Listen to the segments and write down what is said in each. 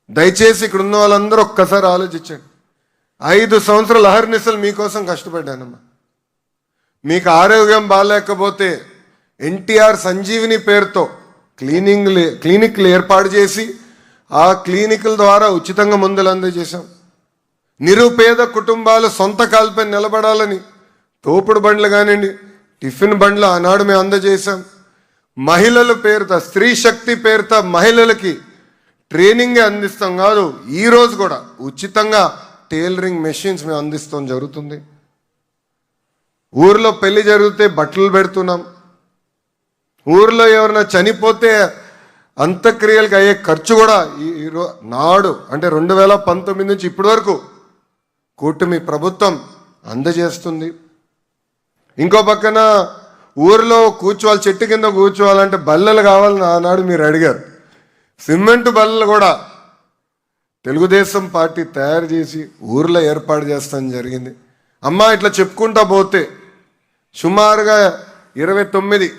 దయచేసి ఇక్కడ ఉన్న వాళ్ళందరూ ఒక్కసారి ఆలోచించండి. 5 సంవత్సరాలు అహర్నిశలు మీకోసం కష్టపడ్డానమ్మా. మీకు ఆరోగ్యం బాగాలేకపోతే ఎన్టీఆర్ సంజీవిని పేరుతో క్లినిక్లు ఏర్పాటు చేసి ఆ క్లినిక్ల ద్వారా ఉచితంగా మందులు అందజేశాం. నిరుపేద కుటుంబాలు సొంత కాల్పై నిలబడాలని తోపుడు బండ్లు కానివ్వండి, టిఫిన్ బండ్లు ఆనాడు మేము అందజేశాం. మహిళల పేరుతో, స్త్రీ శక్తి పేరుతో మహిళలకి ట్రైనింగ్ అందిస్తాం కాదు, ఈరోజు కూడా ఉచితంగా టైలరింగ్ మెషిన్స్ మేము అందిస్తాం జరుగుతుంది. ఊర్లో పెళ్లి జరిగితే బట్టలు పెడుతున్నాం. ఊర్లో ఎవరైనా చనిపోతే అంత్యక్రియలకు అయ్యే ఖర్చు కూడా నాడు అంటే 2019 నుంచి ఇప్పటి వరకు కూటమి ప్రభుత్వం అందజేస్తుంది. ఇంకో పక్కన ఊరిలో కూర్చోవాలి, చెట్టు కింద కూర్చోవాలంటే బల్లలు కావాలని ఆనాడు మీరు అడిగారు. సిమెంట్ బల్లలు కూడా తెలుగుదేశం పార్టీ తయారు చేసి ఊర్లో ఏర్పాటు చేస్తాం జరిగింది. అమ్మా, ఇట్లా చెప్పుకుంటా పోతే సుమారుగా 29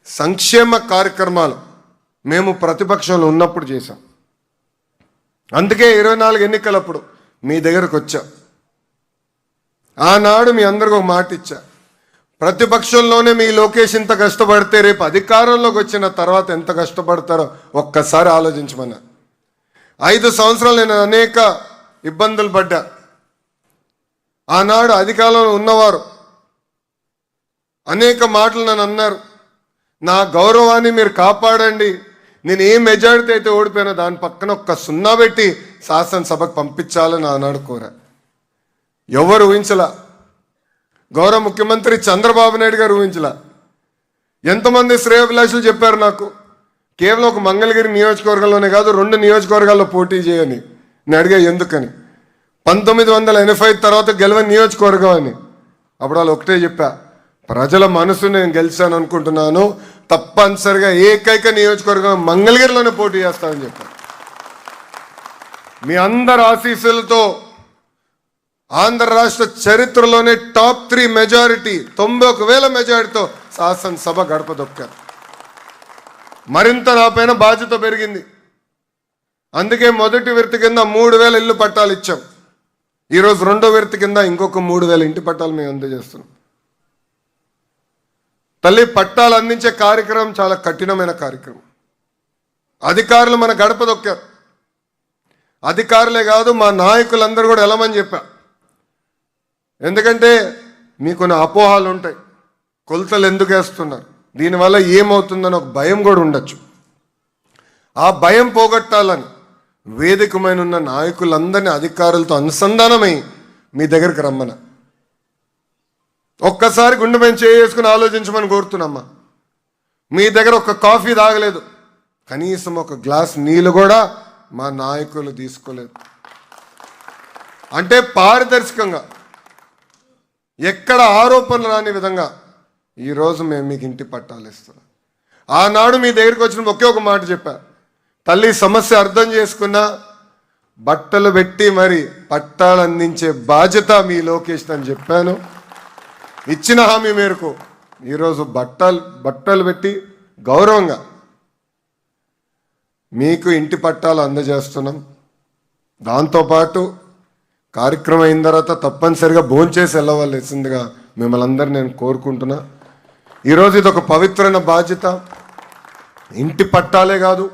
సంక్షేమ కార్యక్రమాలు మేము ప్రతిపక్షంలో ఉన్నప్పుడు చేశాం. అందుకే 24 ఎన్నికలప్పుడు మీ దగ్గరకు వచ్చా. ఆనాడు మీ అందరికీ ఒక మాట ఇచ్చా, ప్రతిపక్షంలోనే మీ లోకేష్ ఇంత కష్టపడితే రేపు అధికారంలోకి వచ్చిన తర్వాత ఎంత కష్టపడతారో ఒక్కసారి ఆలోచించమన్నా. 5 సంవత్సరాలు నేను అనేక ఇబ్బందులు పడ్డా. ఆనాడు అధికారంలో ఉన్నవారు అనేక మాటలు నన్ను అన్నారు. నా గౌరవాన్ని మీరు కాపాడండి, నేను ఏ మెజారిటీ అయితే ఓడిపోయినా దాని పక్కన ఒక్క 0 పెట్టి శాసనసభకు పంపించాలని ఆనాడు కోరా. ఎవరు ఊహించలా. గౌరవ ముఖ్యమంత్రి చంద్రబాబు నాయుడు గారు ఊహించలా. ఎంతమంది శ్రేయోభిలాషులు చెప్పారు నాకు, కేవలం ఒక మంగళగిరి నియోజకవర్గంలోనే కాదు 2 నియోజకవర్గాల్లో పోటీ చేయని. నేను అడిగా ఎందుకని. 1985 తర్వాత గెలవని నియోజకవర్గం అని. అప్పుడు వాళ్ళు ఒకటే చెప్పా, ప్రజల మనసు నేను గెలిచాను అనుకుంటున్నాను, తప్పనిసరిగా ఏకైక నియోజకవర్గం మంగళగిరిలోనే పోటీ చేస్తానని చెప్పాను. మీ అందరి ఆశీస్సులతో ఆంధ్ర రాష్ట్ర చరిత్రలోనే టాప్ 3 మెజారిటీ 91,000 మెజారిటీతో శాసనసభ గడప దొక్కారు. మరింత నా పైన బాధ్యత పెరిగింది. అందుకే మొదటి విడత కింద 3,000 ఇల్లు పట్టాలు ఇచ్చాం. ఈరోజు 2వ విడత కింద ఇంకొక 3,000 ఇంటి పట్టాలు మేము అందజేస్తున్నాం. తల్లి, పట్టాలు అందించే కార్యక్రమం చాలా కఠినమైన కార్యక్రమం. అధికారులు మన గడప దొక్కారు. అధికారులే కాదు, మా నాయకులందరూ కూడా వెళ్ళమని చెప్పా. ఎందుకంటే మీకు కొన్ని అపోహాలు ఉంటాయి, కొలతలు ఎందుకు వేస్తున్నారు, దీనివల్ల ఏమవుతుందని ఒక భయం కూడా ఉండొచ్చు. ఆ భయం పోగొట్టాలని వేదికమైన ఉన్న నాయకులందరినీ అధికారులతో అనుసంధానమై మీ దగ్గరికి రమ్మన. ఒక్కసారి గుండె మీద చేసుకుని ఆలోచించమని కోరుతున్నామ్మా. మీ దగ్గర ఒక కాఫీ తాగలేదు, కనీసం ఒక గ్లాస్ నీళ్ళు కూడా మా నాయకులు తీసుకోలేదు. అంటే పారదర్శకంగా ఎక్కడ ఆరోపణలు రాని విధంగా ఈరోజు మేము మీకు ఇంటి పట్టాలు ఇస్తున్నాం. ఆనాడు మీ దగ్గరికి వచ్చిన ఒకే ఒక మాట చెప్పా, తల్లి సమస్య అర్థం చేసుకున్నా బట్టలు పెట్టి మరి పట్టాలు అందించే బాధ్యత మీ లోకేష్ అని చెప్పాను. ఇచ్చిన హామీ మేరకు ఈరోజు బట్టలు పెట్టి గౌరవంగా మీకు ఇంటి పట్టాలు అందజేస్తున్నాం. దాంతోపాటు కార్యక్రమం అయిన తర్వాత తప్పనిసరిగా భోంచేసి వెళ్ళవలసిందిగా మిమ్మల్ని అందరినీ నేను కోరుకుంటున్నా. ఈరోజు ఇది ఒక పవిత్రమైన బాధ్యత. ఇంటి పట్టాలే కాదు,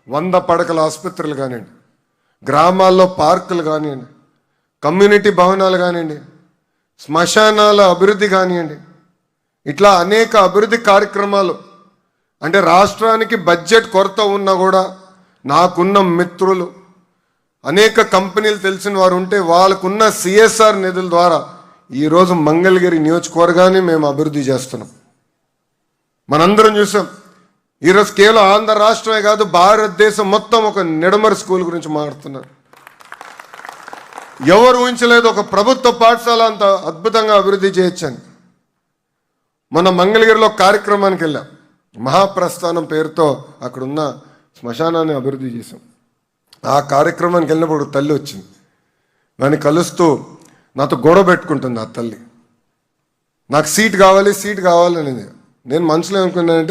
100 పడకల ఆసుపత్రులు కానివ్వండి, గ్రామాల్లో పార్కులు కానివ్వండి, కమ్యూనిటీ భవనాలు కానివ్వండి, శ్మశానాల అభివృద్ధి కానివ్వండి, ఇట్లా అనేక అభివృద్ధి కార్యక్రమాలు. అంటే రాష్ట్రానికి బడ్జెట్ కొరత ఉన్నా కూడా నాకున్న మిత్రులు అనేక కంపెనీలు తెలిసిన వారు ఉంటే వాళ్ళకున్న సిఎస్ఆర్ నిధుల ద్వారా ఈరోజు మంగళగిరి నియోజకవర్గాన్ని మేము అభివృద్ధి చేస్తున్నాం. మనందరం చూసాం. ఈరోజు కేవలం ఆంధ్ర రాష్ట్రమే కాదు, భారతదేశం మొత్తం ఒక నిడమర్ స్కూల్ గురించి మాట్లాడుతున్నారు. ఎవరు ఊహించలేదు ఒక ప్రభుత్వ పాఠశాల అంత అద్భుతంగా అభివృద్ధి చేయొచ్చని. మన మంగళగిరిలో కార్యక్రమానికి వెళ్ళాం. మహాప్రస్థానం పేరుతో అక్కడున్న శ్మశానాన్ని అభివృద్ధి చేశాం. ఆ కార్యక్రమానికి వెళ్ళినప్పుడు తల్లి వచ్చింది. నన్ను కలుస్తూ నాతో గొడవ పెట్టుకుంటుంది. ఆ తల్లి నాకు సీట్ కావాలి అనేది. నేను మనసులో ఏమనుకున్నానంటే